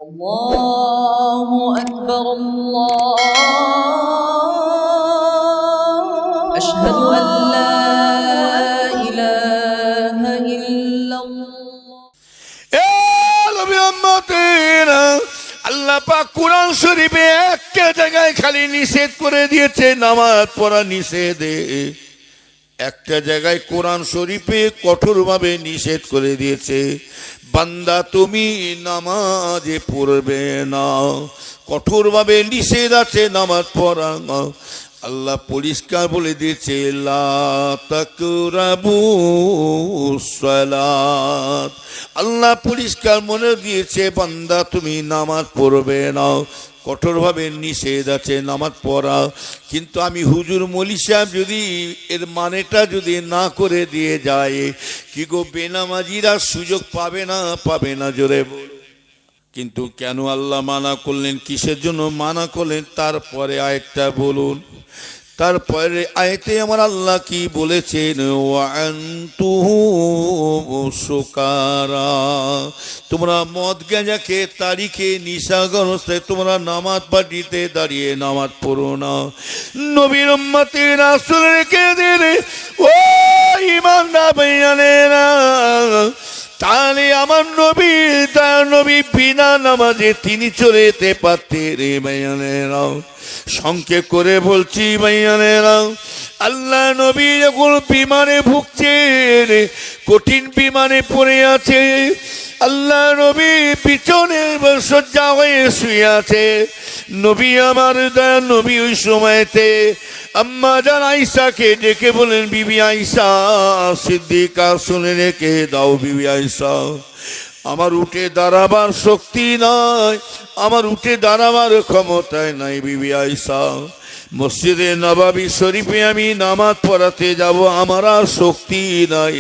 الله أكبر الله أشهد أن لا إله إلا الله আল্লাহ পাক কুরআন শরীফে একটা জায়গায় খালি নিষেধ করে দিয়েছে নামাজ পড়া নিষেধ, একটা জায়গায় কোরআন শরীফে কঠোরভাবে নিষেধ করে দিয়েছে বান্দা তুমি নামাজে পড়বে না, কঠোরভাবে নিষেধ আছে নামাজ পড়া। আল্লাহ পরিষ্কার বলে দিয়েছে লা তাকরাবুস সালাত, আল্লাহ পরিষ্কার মনে দিয়েছে বান্দা তুমি নামাজ পড়বে না, কঠোরভাবে নিষেধ আছে নামাজ পড়া। কিন্তু আমি হুজুর মৌলী সাহেব যদি এর মানেটা যদি না করে দিয়ে যায়, কি গো বেনামাজিরা সুযোগ পাবে না জোরে বল। কিন্তু কেন আল্লাহ মানা করলেন, কিসের জন্য মানা করলেন? তারপরে আয়াতটা বলুন, তারপরে আয়াতে আমার আল্লাহ কি বলেছেন, ওয়ান্তুহুম সুকারা, তোমরা মদ গাঁজাকে তারিখে নিশাগ্রস্ত তোমরা নামাজ পাঠিতে দাঁড়িয়ে নামাজ পড়ো না। নবীর উম্মতের রাসূল রেখে দিলে ও ঈমানদার ভাইয়ানেরা, তাহলে আমার নবী বিনা নামাজে তিনি চলে যেতে পারতেন রে ভাইয়ানেরা। সংক্ষেপ করে বলছি ভাইয়ানেরা, আল্লাহ নবী যখন বিমানে ভুগছেন, কঠিন বিমানে পড়ে আছে, আল্লাহ নবী পিছনে শয্যা হয়ে শুয়ে আছে। নবী আমার দয়া নবী ওই সময়তে আম্মা জান আয়েশাকে ডেকে বলেন, বিবি আয়েশা সিদ্দিকা শুনে রেখে দাও, বিবি আয়েশা আমার উঠে দাঁড়াবার শক্তি নাই, আমার উঠে দাঁড়াবার ক্ষমতায় নাই বিবি আয়েশা, মসজিদে নববী শরীফে আমি নামাজ পড়াতে যাব, আমার আর শক্তি নাই,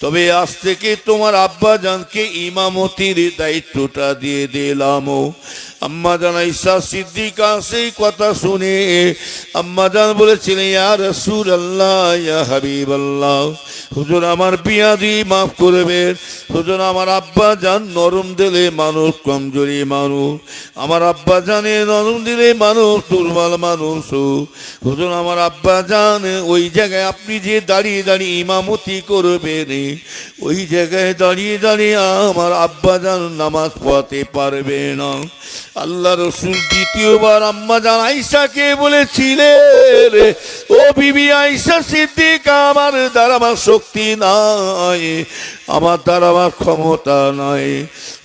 তবে আজ থেকে তোমার আব্বা জানকে ইমামতির দায়িত্বটা দিয়ে দিলাম। আম্মা জান আয়েশা সিদ্দিকা সেই কথা শুনে আম্মা জান বলেছিলেন, ইয়া রাসূলুল্লাহ ইয়া হাবিবাল্লাহ, হুজুর আমার বিয়াদি মাফ করবেন, হুজুর আমার আব্বা জান নরম দিলে মানুষ, কমজোরি মানুষ, আমার আব্বা জানে নরম দিলে মানুষ, দুর্বল মানুষ, হুজুর আমার আব্বা জান ওই জায়গায় আপনি যে দাঁড়িয়ে দাঁড়িয়ে ইমামতি করবেন, ওই জায়গায় দাঁড়িয়ে দাঁড়িয়ে আমার আব্বা জান নামাজ পড়াতে পারবে না। আল্লাহ রসুল দ্বিতীয়বার আম্মা জান আয়েশাকে বলেছিলেন, ও বিবি আয়েশা সিদ্দিকা আমার দাঁড়াবার শক্তি নাই, আমার দাঁড়াবার ক্ষমতা নাই,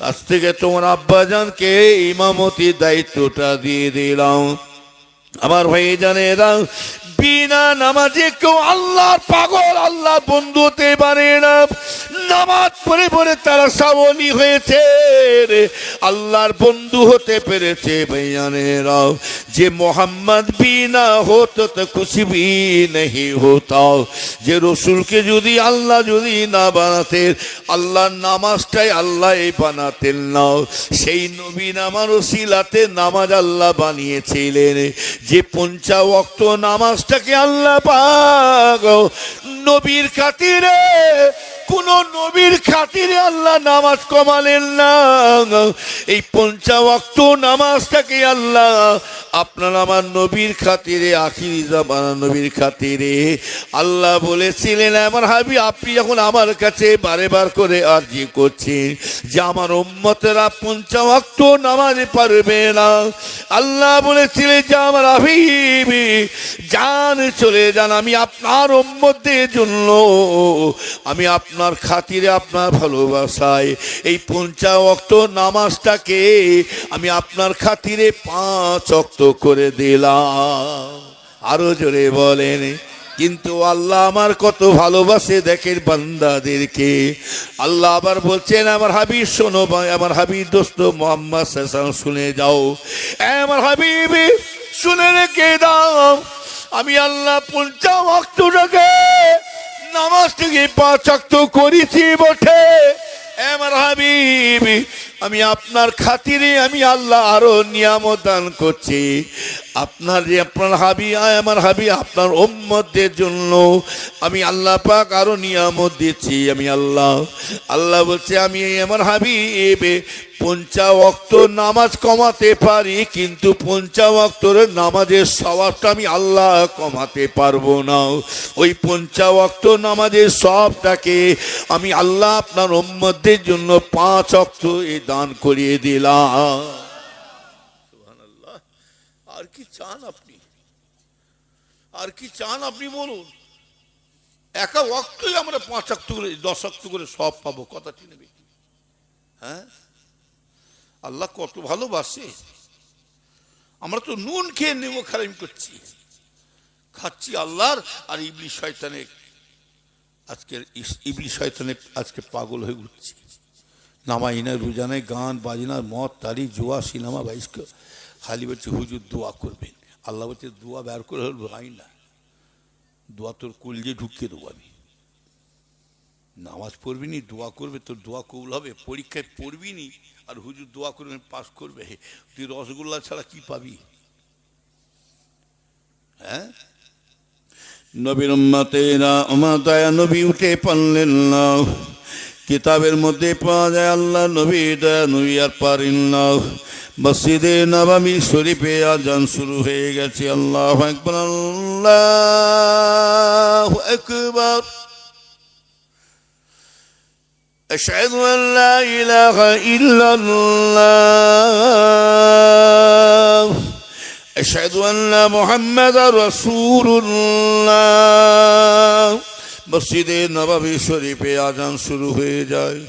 আজ থেকে তোমার আব্বা জানকে ইমামতির দায়িত্বটা দিয়ে দিলাম। আমার ভাই জানেরা, বিনা নামাজে কেউ আল্লাহর পাগল আল্লাহ বন্ধু হতে পারে না। নামাজ পড়ে পড়ে তারা সাবলী হয়েছে, আল্লাহর বন্ধু হতে পেরেছে। ভাইয়ানেরা, যে মোহাম্মদ বিনা হতো তো কুছ ভি नहीं होता, যে রসুলকে যদি আল্লাহ যদি না বানাতেন, আল্লাহর নামাজটাই আল্লাহ বানাতেন না, সেই নবী নামার ওসিলাতে নামাজ আল্লাহ বানিয়েছিলেন। যে ৫ ওয়াক্ত নামাজটাকে আল্লাহ পাক নবীর খাতিরে, কোন নবীর খাতিরে আল্লাহ নামাজ কমালেন না, এই ৫ ওয়াক্ত নামাজটাকে আল্লাহ আপনার আমার নবীর খাতিরে, আখিরি জামানা নবীর খাতিরে আল্লাহ বলেছিলেন, আমার হাবিব আপনি যখন আমার কাছে বারে বার করে আরজি করছেন যে আমার উম্মতেরা ৫ ওয়াক্ত নামাজ পারবে না, আল্লাহ বলেছিলেন যে আমার হাবিব যান চলে যান, আমি আপনার উম্মতদের জন্য আমি আপনার খাতিরে আপনার ভালোবাসায় এই ৫ ওয়াক্ত নামাজটাকে আমি আপনার খাতিরে ৫ ওয়াক্ত করে দিলাম। আরো জোরে বলেন, কিন্তু আল্লাহ আমার কত ভালোবাসে দেখেন বান্দাদেরকে। আল্লাহ আবার বলছেন, আমার হাবিব শোনো ভাই, আমার হাবিব দোস্ত মুহাম্মদ সাল্লাল্লাহু আলাইহি ওয়াসাল্লাম শুনে যাও, আমার হাবিব শুনে রেখে দাও, আমি আল্লাহ ৫ ওয়াক্তটাকে নামাজটাকে ৫ ওয়াক্ত করেছি বটে, আমার হাবিব আমি আপনার খাতিরে আমি আল্লাহ আরো নিয়ামত দান করছি, আপনার যে আপনার হাবি আমার হাবি আপনার উম্মতদের জন্য আমি আল্লাহ পাক আরো নিয়ামত দিচ্ছি। আমি আল্লাহ বলছে আমি আমার হাবিব ৫ ওয়াক্ত নামাজ কমাতে পারি, কিন্তু ৫ ওয়াক্তের নামাজের সওয়াবটা আমি আল্লাহ কমাতে পারবো না। ওই ৫ ওয়াক্ত নামাজের সওয়াবটাকে আমি আল্লাহ আপনার উম্মতদের জন্য ৫ ওয়াক্ত দান করিয়ে দিলাম। সুবহানাল্লাহ। আর কি চান আপনি? আর কি চান আপনি বলুন? একা ওয়াক্তই আমরা ৫ ওয়াক্ত করে ১০ ওয়াক্ত করে সব পাবো, কথা ঠিক নেবে? হ্যাঁ, আল্লাহ কত ভালোবাসে। আমরা তো নুন খেয়ে নেবো খারাপ করছি, খাচ্ছি আল্লাহর, আর ইবলিস শয়তানের আজকে পাগল হয়ে উঠছি। নামাই না, রোজা নাই, গান বাজনা, মদ তারি, জুয়া, সিনেমা, বাইস্ক, খালি বলছে হুজুর দোয়া করবেন। আল্লাহ বলছে দোয়া বের করে হল ভাই না, দোয়া তোর কলজে ঢুকিয়ে দেবো আমি। নামাজ পড়বি নি, দোয়া করবে, তোর দোয়া কবুল হবে। পরীক্ষায় পড়বি নি আর হুজুর দোয়া করবেন পাস করবে, তুই রসগোল্লা ছাড়া কি পাবি? হ্যাঁ, নবীর উম্মতেরা আমার দয়া নবী উঠে পারলেন না। কিতাবের মধ্যে পাওয়া যায় আল্লাহ নবী দয়া নবী আর পারেন না। মসজিদে নববী শরীফে আজান শুরু হয়ে গেছে। আল্লাহু আকবার, আল্লাহু আকবার। আশহাদু আল্লা ইলাহা ইল্লাল্লাহ, আশহাদু আন্না মুহাম্মাদার রাসূলুল্লাহ। মসজিদে নববী শরীফে আজান শুরু হয়ে যায়।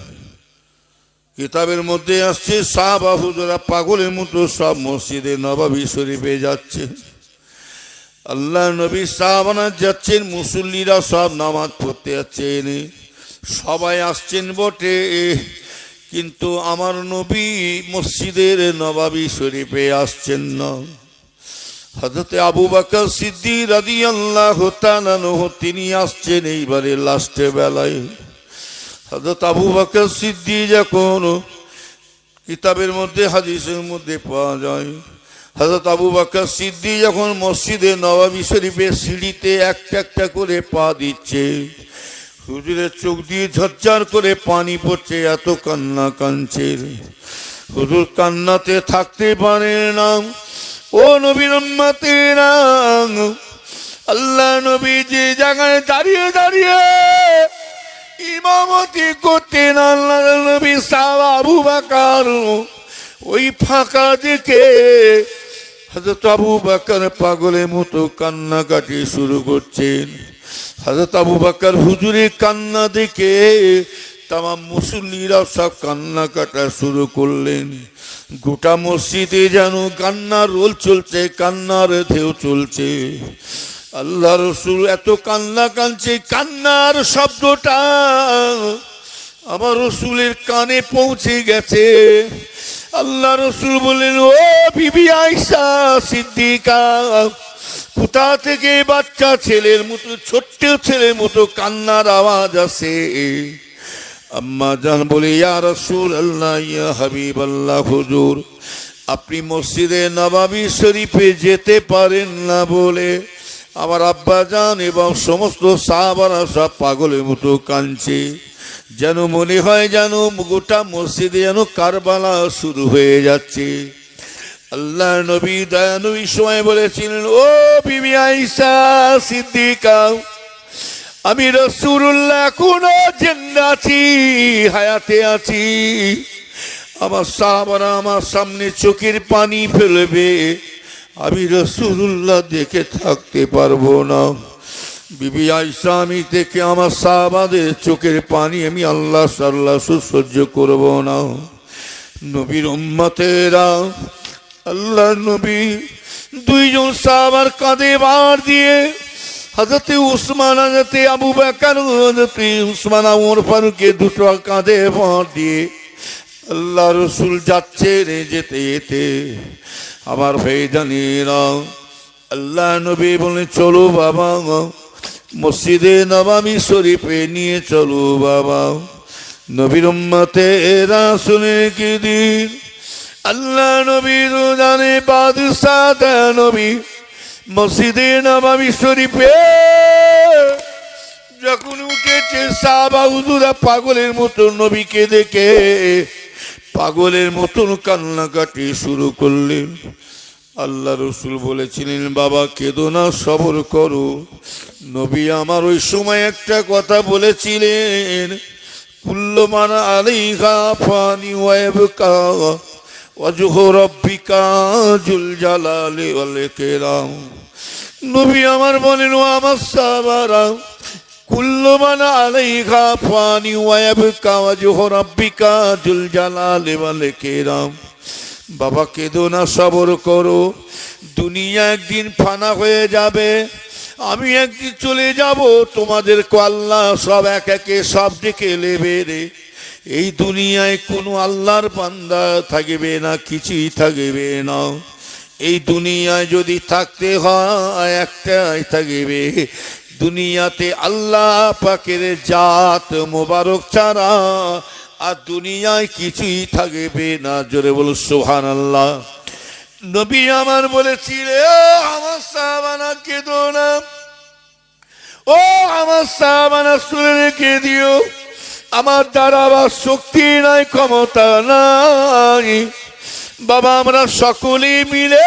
কিতাবের মধ্যে আসছে সাহাবা হুজুরা পাগলের মতো সব মসজিদে নববী শরীফে যাচ্ছে। আল্লাহ নবী সাহাবানা যাচ্ছেন, মুসল্লিরা সব নামাজ পড়তে যাচ্ছেন, সবাই আসছেন বটে, কিন্তু আমার নবী মসজিদের নববী শরীফে আসছেন না। হযরত আবু বকর সিদ্দিক রাদিয়াল্লাহু তাআলা আনহু তিনি আসছেন এইবারে লাস্টের বেলায়। হযরত আবু বকর সিদ্দিক যখন কিতাবের মধ্যে হাদিসের মধ্যে পাওয়া যায়, হযরত আবু বকর সিদ্দিক যখন মসজিদে নববী শরীফের সিঁড়িতে একটা একটা করে পা দিচ্ছে, হুজুরের চোখ দিয়ে ঝরঝর করে পানি পড়ছে, এত কান্না কাঁদছে। হুজুর কান্নাতে থাকতে পারে না। ও নবীর উম্মতেরা, আল্লাহ নবী যে জায়গায় দাঁড়িয়ে দাঁড়িয়ে ইমামতি করতেন, আল্লাহ নবী সাহাবা আবু বকর ওই ফাঁকা দেখে হযরত আবু বকর পাগলের মতো কান্নাকাটি শুরু করছেন। হযরত আবু বকর হুজুরের কান্না দেখে তামাম মুসল্লিরা সব কান্না কাটা শুরু করলেন। গোটা মসজিদে যেন কান্নার রোল চলছে, কান্নার ঢেউ চলছে। আল্লাহ রসুল এত কান্না কাঁদছে, কান্নার শব্দটা আমার রসুলের কানে পৌঁছে গেছে। আল্লাহ রসুল বললেন, ও বিবি আয়েশা সিদ্দিকা, কোথা থেকে বাচ্চা ছেলের মতো, ছোট্ট ছেলের মতো কান্নার আওয়াজ আসে? আম্মা জান বলে, ইয়া রাসূলুল্লাহ, ইয়া হাবিবাল্লাহ, হুজুর আপনি মসজিদে নববী শরীফে যেতে পারেন না বলে আমার আব্বা জান এবং সমস্ত সাহাবারা সব পাগলের মতো কাঁদছে। যেন মনে হয় যেন গোটা মসজিদে যেন কারবালা শুরু হয়ে যাচ্ছে। আল্লাহ নবী দয়া নবী সময় বলেছিলেন, ও বিবি আয়েশা সিদ্দিকা, আমি রাসূলুল্লাহ এখনো জিন্দা আছি, হায়াতে আছি। আমার সাহাবারা আমার সামনে চোখের পানি ফেলবে, আমি রাসূলুল্লাহ দেখে থাকতে পারবো না। বিবি আয়েশা, আমি দেখে আমার সাহাবাদের চোখের পানি আমি আল্লাহ সহ্য করব না। নবীর উম্মতেরা, আল্লাহ নবী দুইজন সাহাবার কাঁধে ভার দিয়ে, হযরতে উসমান, হযরতে আবু বকর, হযরতে উসমান ওমর ফারুককে দুটো কাঁধে ভার দিয়ে আল্লাহ রসুল যাচ্ছে রে। যেতে যেতে আমার ভাইজানেরা, আল্লাহ নবী বলে, চলো বাবা মসজিদে নববী শরীফে নিয়ে চলো বাবা। নবীর উম্মতেরা শুনে কি দিন, আল্লাহ নবী রোজানে বাদশাহ নবী মসজিদে নববী শরীফে যখন উঠেছে, সাহাবা হুজুরা পাগলের মতো নবীকে দেখে পাগলের মতন কান্নাকাটি শুরু করলেন। আল্লাহ রসুল বলেছিলেন, বাবা কেঁদো না, সবর করো। নবী আমার ওই সময় একটা কথা বলেছিলেন, কুল্লু মান আলাইহা ফানি ওয়া ইয়াবকা ওয়াজহু রাব্বিকা যুল জালালি ওয়াল ইকরাম। নবী আমার বলেন, ও আমার সাহাবারা, কুল্লু মান আলাইহা ফানি ওয়া ইয়াবকা ওয়াজহু রাব্বিকা যুল জালালি ওয়াল ইকরাম। বাবা কেঁদো না, সবর করো। দুনিয়া একদিন ফানা হয়ে যাবে, আমি একদিন চলে যাব, তোমাদেরকে আল্লাহ সব এক একে সব ডেকে নেবে রে। এই দুনিয়ায় কোনো আল্লাহর বান্দা থাকবে না, কিছুই থাকবে না। এই দুনিয়ায় যদি থাকতে হয় একটাই থাকবে, দুনিয়াতে আল্লাহ পাকের জাত মোবারক ছাড়া আর দুনিয়ায় কিছুই থাকবে না। জোরে বল সুবহানাল্লাহ। নবী আমার বলেছিলে, ও আমার সাহাবানা কেঁদো না, ও আমার সাহাবানা শুনে রেখে দিও, আমার দ্বারা আবার শক্তি নাই, ক্ষমতা নাই। বাবা আমরা সকলেই মিলে,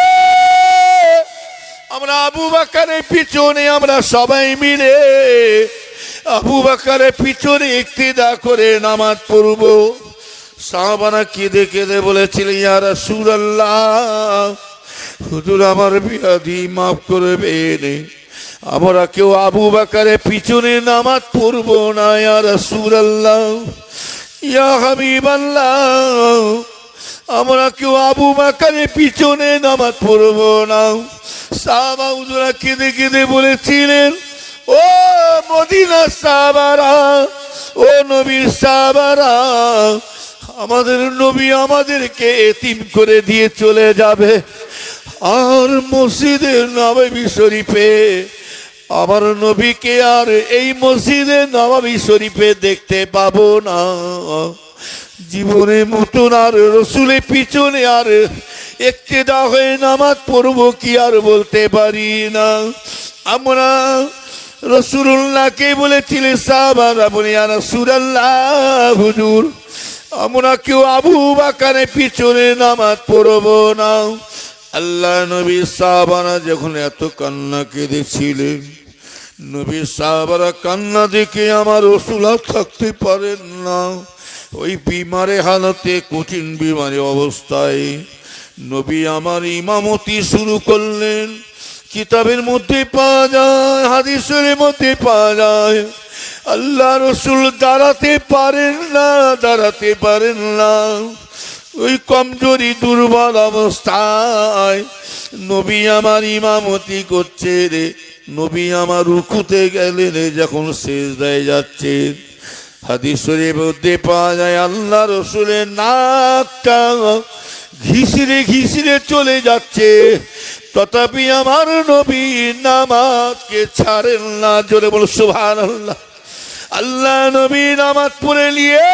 আমরা আবু বকরের পিছনে, আমরা সবাই মিলে আবু বকরের পিছনে ইক্তিদা করে নামাজ পড়ব। সাহাবানা কেঁদে কেঁদে বলেছিলেন, ইয়া রাসূলুল্লাহ, হুজুর আমার বিয়াদি মাফ করবেন, আমরা কেউ আবু বকরের পিছনে নামাজ পড়ব না। ইয়া রাসূলুল্লাহ, ইয়া হাবিবাল্লাহ, আমরা কেউ আবু বকরের পিছনে নামাজ পড়ব না। সাহাবা হুজুরা কেঁদে কেঁদে বলেছিলেন, ও মদিনার সাহাবারা, ও নবীর সাহাবারা, আমাদের নবী আমাদেরকে এতিম করে দিয়ে চলে যাবে, আর মসজিদে নববী শরীফে আমার নবীকে আর এই মসজিদে নববী শরীফে দেখতে পাবো না। জীবনের মতন আর রসুলের পিছনে আর ইক্তিদা হয়ে নামাজ পড়বো কি আর বলতে পারি না। আমরা রাসূলুল্লাহকে বলেছিলেন, সাহাবারা বলে, ইয়া রাসূলুল্লাহ, হুজুর আমরা কেউ আবু বকরের পিছনে নামাজ পড়বো না। আল্লাহ নবী সাহাবারা যখন এত কান্না কেঁদেছিলেন, নবী সাহাবারা কান্না দেখে আমার রাসূল আর থাকতে পারেন না। ওই বিমারে হালতে, কঠিন বিমারে অবস্থায় নবী আমার ইমামতি শুরু করলেন। কিতাবের মধ্যে পাওয়া যায়, হাদিসের মধ্যে পাওয়া যায়, আল্লাহ রসুল দাঁড়াতে পারেন না, দাঁড়াতে পারেন না। ওই কমজোরি দুর্বল অবস্থায় নবী আমার ইমামতি করছে রে। নবী আমার রুকুতে গেলেন, যখন সিজদায় যাচ্ছে, হাদিসের মধ্যে পাওয়া যায় আল্লাহ রসুলের নাকটা ঘিসড়ে ঘিসড়ে চলে যাচ্ছে, তথাপি আমার নবী নামাজকে ছাড়েন না। জোরে বল সুবহানাল্লাহ। আল্লাহ নবী নামাজ পড়ে নিয়ে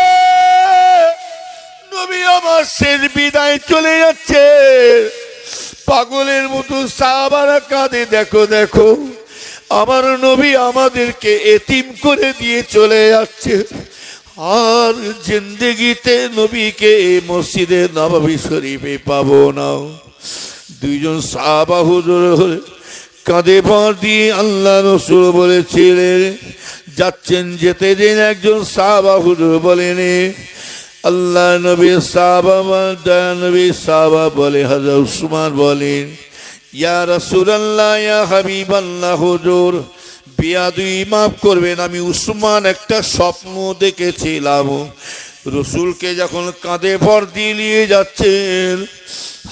নবী আমার শেষ বিদায় চলে যাচ্ছে, পাগলের মতো সাহাবারা কাঁদে। দেখো দেখো, আমার নবী আমাদেরকে এতিম করে দিয়ে চলে যাচ্ছে, আর জিন্দেগিতে নবীকে মসজিদে নববী শরীফে পাবো না। দুইজন সাহাবা হুজুর কাঁধে ভর দিয়ে আল্লাহ রসুল বলেছিলেন যাচ্ছেন, যেতে দিন একজন সাহাবা হুজুর বলেন, আল্লাহ নবী সাহাবা, নবী সাহাবা বলে, হযরত উসমান বলেন, ইয়া রাসূলুল্লাহ, ইয়া হাবিবাল্লাহ, হুজুর বিয়াদুই মাফ করবেন, আমি উসমান একটা স্বপ্ন দেখেছিলাম। রসুলকে যখন কাঁধে ভর দিয়ে নিয়ে যাচ্ছেন,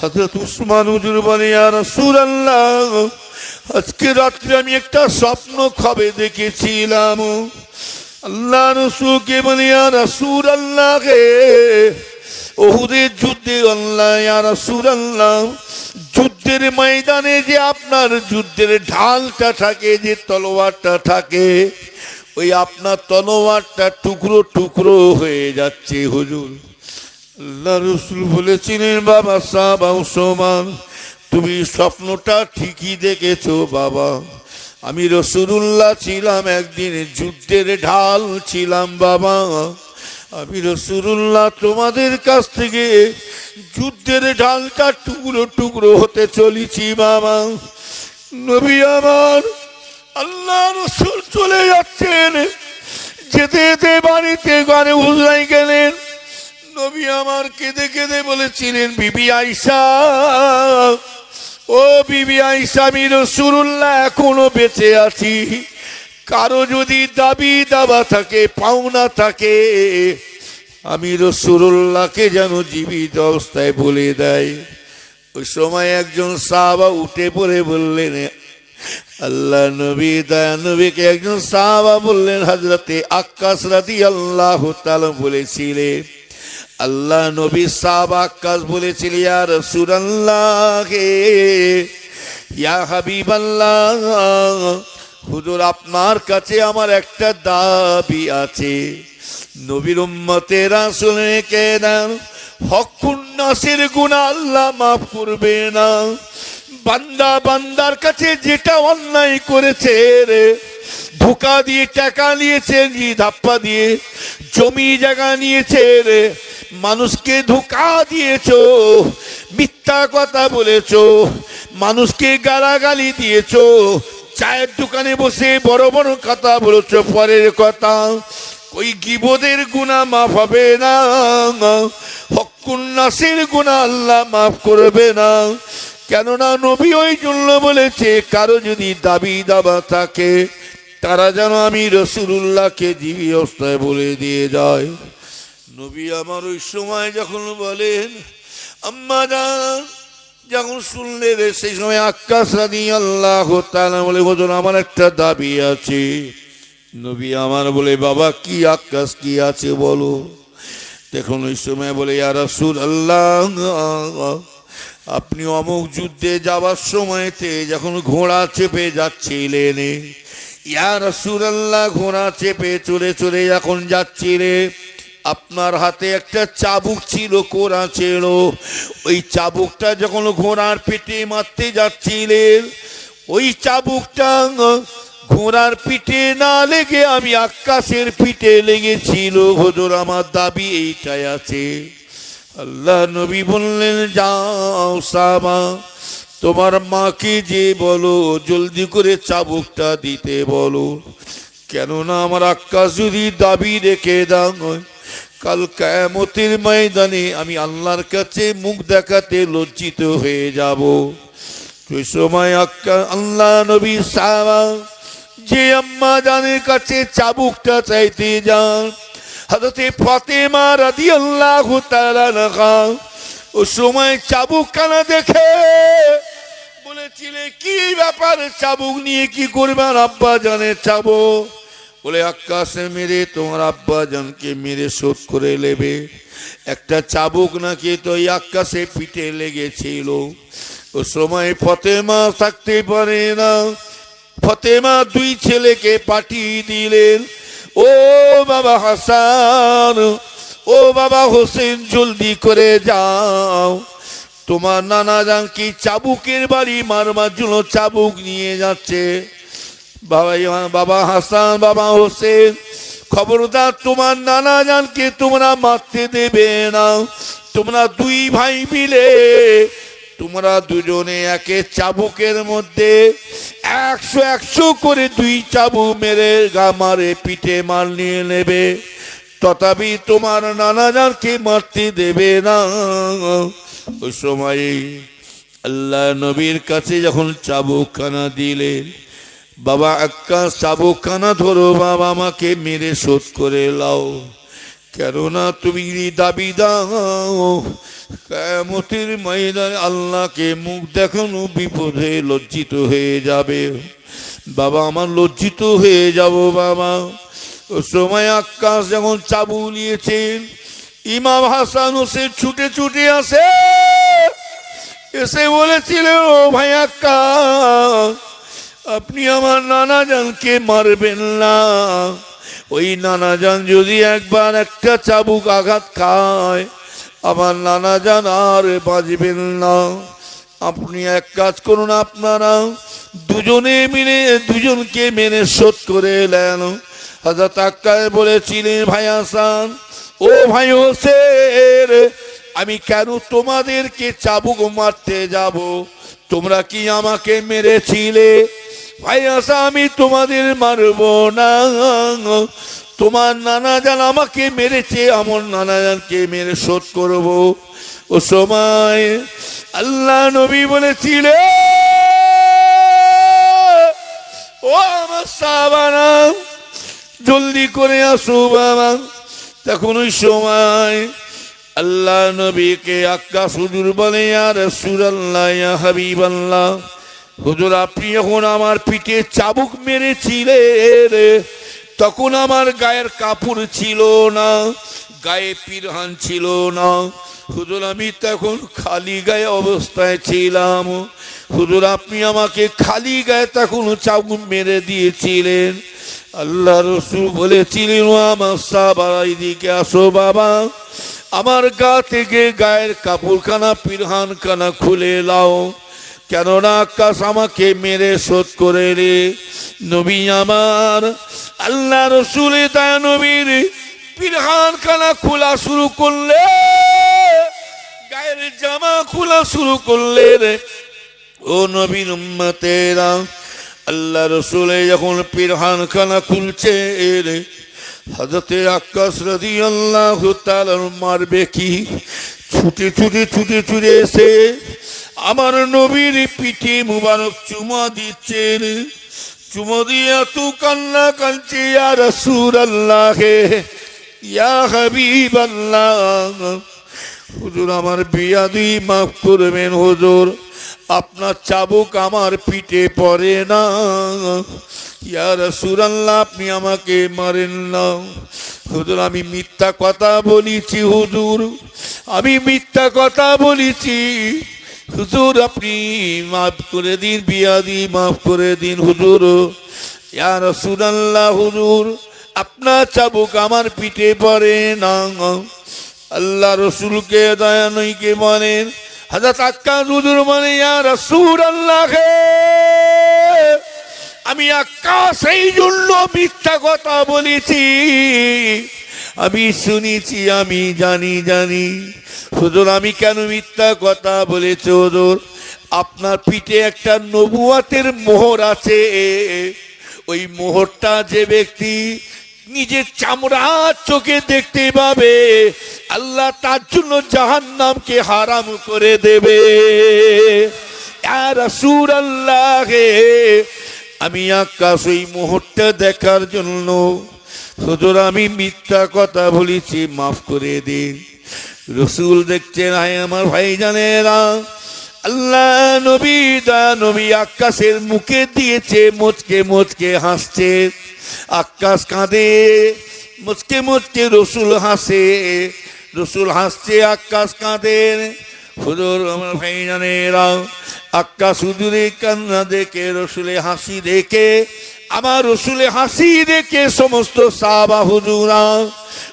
হযরত উসমান হুজুর বলে, ইয়া রাসূলুল্লাহ, আজকে রাত্রে আমি একটা স্বপ্ন খাবে দেখেছিলাম। আল্লাহ রসুলকে বলে, ইয়া রাসূলুল্লাহ, উহুদের যুদ্ধে, আল্লাহ ইয়া রাসূলুল্লাহ, যুদ্ধের ময়দানে যে আপনার যুদ্ধের ঢালটা থাকে, যে তলোয়ারটা থাকে, ওই আপনার তলোয়ারটা টুকরো টুকরো হয়ে যাচ্ছে হুজুর। আল্লাহ রসুল বলেছিলেন, বাবা সাহাবা উসমান, তুমি স্বপ্নটা ঠিকই দেখেছো বাবা, আমি রাসূলুল্লাহ ছিলাম, একদিন যুদ্ধের ঢাল ছিলাম বাবা, আমি রাসূলুল্লাহ তোমাদের কাছ থেকে যুদ্ধের ঢালটা টুকরো টুকরো হতে চলেছি বাবা। নবী আমার আল্লাহ রাসূল চলে যাচ্ছেন, যেতে যেতে বাড়িতে ঘরে হুজরাই গেলেন। নবী আমার কেঁদে কেঁদে বলেছিলেন, বিবি আয়েশা, ও বিবি আয়েশা, আমি রাসূলুল্লাহ এখনো বেঁচে আছি। কারো যদি দাবি দাবা থাকে, পাওনা থাকে, আমি রাসূলুল্লাহকে যেন জীবিত অবস্থায় বলে দেয়। ওই সময় একজন সাহাবা উঠে পড়ে বললেন, আল্লাহ নবী, দয়া নবীকে একজন সাহাবা বললেন, হযরতে আক্কাস রাদিয়াল্লাহু তাআলা বলেছিলেন, আল্লাহ নবী সাহাবা আক্কাস বলেছিলেন, ইয়া রাসূলুল্লাহ, ইয়া হাবিবাল্লাহ, হুজুর আপনার কাছে আমার একটা দাবি আছে। নবীর উম্মতেরা শুনে কেন, হকুন নাসের গুনাহ আল্লাহ মাফ করবে না। বান্দা বান্দার কাছে যেটা অন্যায় করেছে, ধোঁকা দিয়ে টাকা নিয়েছে, ধাপ্পা দিয়ে জমি জায়গা নিয়েছে, মানুষকে ধোঁকা দিয়েছো, মিথ্যা কথা বলেছো, মানুষকে গালাগালি দিয়েছো, চায়ের দোকানে বসে বড় বড় কথা বলেছো, পরের কথা, ওই গীবতের গুনাহ মাফ হবে না। হকুন নাসের গুনাহ আল্লাহ মাফ করবে না। কেননা নবী ওই জন্য বলেছে, কারো যদি দাবি দাবা থাকে, তারা যেন আমি রাসূলুল্লাহকে জীবিত অবস্থায় বলে দিয়ে যায়। নবী আমার ওই সময় যখন বলেন, আম্মা জান যখন শুনলেন, সেই সময় আক্কাস রাদিয়াল্লাহু তাআলা বলে, হুজুর আমার একটা দাবি আছে। নবী আমার বলে, বাবা কি আক্কাস, কি আছে বলো। দেখুন ওই সময় বলে, ইয়া রাসূলুল্লাহ, আপনি অমুক যুদ্ধে যাওয়ার সময়তে যখন ঘোড়া চেপে যাচ্ছিলেন, ইয়া রাসূলুল্লাহ, ঘোড়া চেপে চলে চলে যখন যাচ্ছিলেন, আপনার হাতে একটা চাবুক ছিল, কোরা ছিল। ওই চাবুকটা যখন ঘোড়ার পিঠে মারতে যাচ্ছিলেন, ওই চাবুকটা ঘোড়ার পিঠে না লেগে আমি আক্কাসের পিঠে লেগেছিল। হুজুর আমার দাবি এইটাই আছে। আল্লাহ নবী বললেন, যাও সামা, তোমার মাকে যে বলো জলদি করে চাবুকটা দিতে বলো। কেননা আমার আক্কাস যদি দাবি রেখে দাও, কাল কিয়ামতের ময়দানে আমি আল্লাহর কাছে মুখ দেখাতে লজ্জিত হয়ে যাব। ওই সময় আল্লাহ নবী সাহাবা যে আম্মা জানের কাছে চাবুকটা চাইতে যান, হযরতে ফাতেমা রাদিয়াল্লাহু তাআলা আনহা ওই সময় চাবুকখানা দেখে বলেছিলেন, কি ব্যাপার, চাবুক নিয়ে কি করবেন? আব্বা জানের চাবুক। বলে, আক্কাসে মেরে তোমার আব্বা জানকে মেরে শোধ করে নেবে। একটা চাবুক নাকি তো এই আক্কাসে পিঠে লেগেছিল। ও সময় ফাতেমা থাকতে পারে না, ফাতেমা দুই ছেলেকে পাঠিয়ে দিলেন, ও বাবা হাসান, ও বাবা হোসেন, জলদি করে যাও, তোমার নানা জান কি চাবুকের বাড়ি মারবার জন্য চাবুক নিয়ে যাচ্ছে। বাবা হাসান, বাবা হোসেন, খবরদার তোমার নানা জানকে তোমরা মারতে দেবে না। তোমরা দুই ভাই মিলে তোমরা দুজনে একে চাবুকের মধ্যে 100 করে দুই চাবুক মেরে মারে পিঠে মার নিয়ে নেবে, তথাপি তোমার নানা জানকে মারতে দেবে না। ওই সময় আল্লাহ নবীর কাছে যখন চাবুকখানা দিলেন, বাবা আক্কাস চাবুকখানা ধরো, বাবা আমাকে মেরে শোধ করে লাও। কেননা তুমি দাবি দাও, কিয়ামতের ময়দানে আল্লাহকে মুখ দেখানো বিপদে লজ্জিত হয়ে যাবে। বাবা আমার লজ্জিত হয়ে যাব বাবা। ও সময় আক্কাস যখন চাবুক নিয়েছেন, ইমাম হাসান হোসেন ছুটে ছুটে আসে, এসে বলেছিল, ও ভাই আক্কাস, আপনি আমার নানা জানকে মারবেন না। ওই নানা জান যদি একবার একটা চাবুক আঘাত খায়, আমার নানা জান আর বাঁচবেন না। আপনি এক কাজ করুন, আপনারা দুজনে মিলে দুজনকে মেরে শোধ করে নেন। হযরত আক্কাস বলেছিলেন, ভাই হাসান, ও ভাই হোসেন, আমি কেন তোমাদেরকে চাবুক মারতে যাব? তোমরা কি আমাকে মেরেছিলে? ভাই আসা, আমি তোমাদের মারব না। তোমার নানা জান আমাকে মেরেছে, আমার নানা জানকে মেরে শোধ করব। ও সময় আল্লাহ নবী বলেছিলেন, ও আমার সাহাবারা, জলদি করে আসো বাবা। তখন ওই সময় আল্লাহ নবীকে আক্কাস হুজুর বলে, ইয়া রাসূলুল্লাহ, ইয়া হাবিবাল্লাহ, হুজুর আপনি যখন আমার পিঠে চাবুক মেরেছিলেন তখন আমার গায়ের কাপড় ছিল না, গায়ে পিরহান ছিল না। হুজুর আমি তখন খালি গায়ে অবস্থায় ছিলাম। হুজুর আপনি আমাকে খালি গায়ে তখন চাবুক মেরে দিয়েছিলেন। আল্লাহ রসুল বলেছিলেন, আমার সাহাবারা এদিকে আসো বাবা, আমার গা থেকে গায়ের কাপড়খানা পিরহানখানা খুলে লাও, কেননা আকাশ আমাকে মেরে শোধ করে রে। নবী আমার আল্লাহ রসুল দয়া নবীর পিরহানখানা খোলা শুরু করলে, গায়ের জামা খোলা শুরু করলে রে। ও নবীর উম্মতেরা, আল্লাহ রসুলে যখন পিরহানখানা খুলছে রে, হযরতে আক্কাস রাদিয়াল্লাহু তাআলা মারবে কি, ছুটে ছুটে ছুটে ছুটে এসে আমার নবীর পিঠে মুবারক চুমা দিচ্ছেন। চুমা দিয়ে এত কান্না কাঁদছে, ইয়া রাসূলুল্লাহ, ইয়া হাবিবাল্লাহ, হুজুর আমার বিয়াদি মাফ করবেন হুজুর, আপনার চাবুক আমার পিঠে পড়ে না। ইয়া রাসূলুল্লাহ, আপনি আমাকে মারেন না। হুজুর আমি মিথ্যা কথা বলেছি, হুজুর আমি মিথ্যা কথা বলেছি, হুজুর আপনি মাফ করে দিন, বিয়াদি মাফ করে দিন হুজুর। ইয়া রাসূলুল্লাহ, হুজুর আপনার চাবুক আমার পিঠে পড়ে না। আল্লাহ রসুলকে দয়া নইকে বলেন, হযরত আক্কাস হুজুর বলে, ইয়া রাসূলুল্লাহ, আমি আক্কাস এই জন্য মিথ্যা কথা বলেছি, আমি শুনেছি, আমি জানি। হুজুর আমি কেন মিথ্যা কথা বলেছি? হুজুর আপনার পিঠে একটা নবুয়াতের মোহর আছে, ওই মোহরটা যে ব্যক্তি নিজের চামড়া চোখে দেখতে পাবে, আল্লাহ তার জন্য জাহান্নামকে হারাম করে দেবে। ইয়া রাসূলুল্লাহ, আমি আকাশ ওই মোহরটা দেখার জন্য হুজুর আমি মিথ্যা কথা বলেছি, মাফ করে দিন। রসুল দেখছেন, আয় আমার ভাই জানেরা, আল্লাহ নবী দয়া নবী আকাশের মুখে দিয়েছে, মুচকে মুচকে হাসছে। আকাশ কাঁদে, মুচকে মুচকে রসুল হাসে, রসুল হাসছে, আকাশ কাঁদে। হুজুর আমার ভাই জানেরা, আকাশ হুজুরে কান্না দেখে, রসুলে হাসি দেখে, আমার রসুলে হাসি দেখে সমস্ত সাহাবা হুজুরা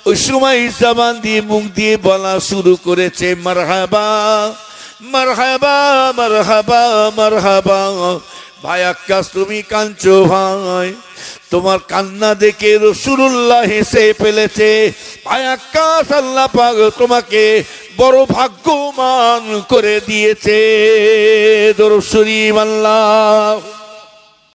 ওই সময় জবান দিয়ে মুখ দিয়ে বলা শুরু করেছে, মারহাবা মারহাবা মারহাবা মারহাবা। ভাই আক্কাস তুমি কাঁদছো ভাই, তোমার কান্না দেখে রাসূলুল্লাহ হেসে ফেলেছে। ভাই আক্কাস আল্লাহ পাক তোমাকে বড় ভাগ্যবান করে দিয়েছে। দরুদ শরীফ আল্লাহ।